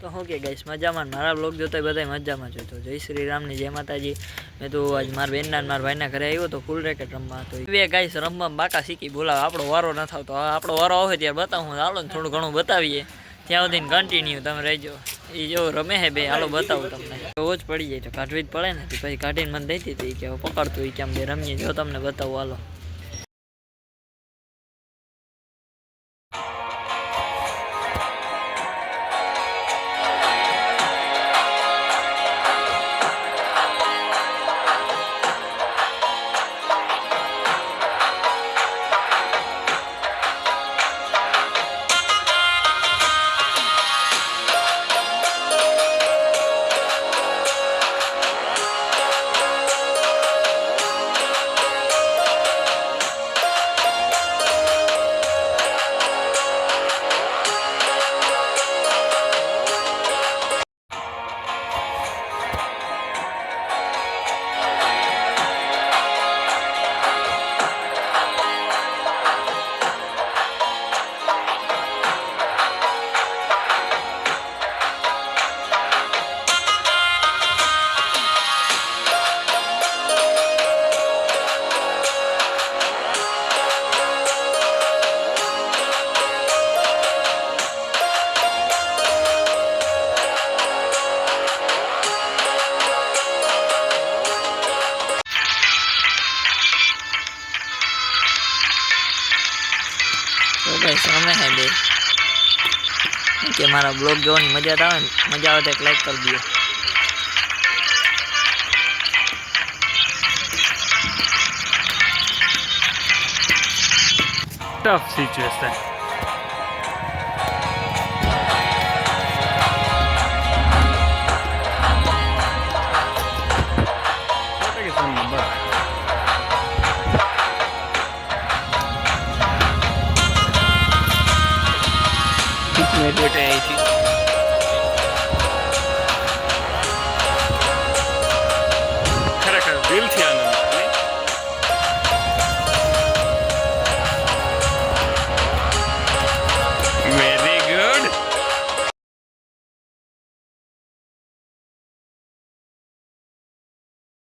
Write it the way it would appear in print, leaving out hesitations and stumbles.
તો હું કે ગાઈસ મજામાં મારા બ્લોગ જોતા બધા મજામાં છો. તો જય શ્રી રામની જય માતાજી. મેં તો આજ મારા બેનના મારા ભાઈના ઘરે આવ્યો તો ફૂલ રેકેટ રમવા. તો એ ગાઈસ રમવા બાકા શીખી બોલાવે, આપણો વારો ન થતો. આપણો વારો આવે ત્યારે બતાવું, હાલો ને થોડું ઘણું બતાવીએ, ત્યાં સુધી કન્ટિન્યુ તમે રહેજો. એ જો રમે હે બે, હાલો બતાવું તમને. રોજ પડી જાય તો કાઢવી જ પડે ને, પછી કાઢીને મને દઈ હતી કે પકડતું એ કેમ બે રમીએ, જો તમને બતાવું હાલો. અમે હે બે કે મારા બ્લોગ જોવાની મજા આવે ને, મજા આવે તો એક લાઈક કરી દો. tough situation.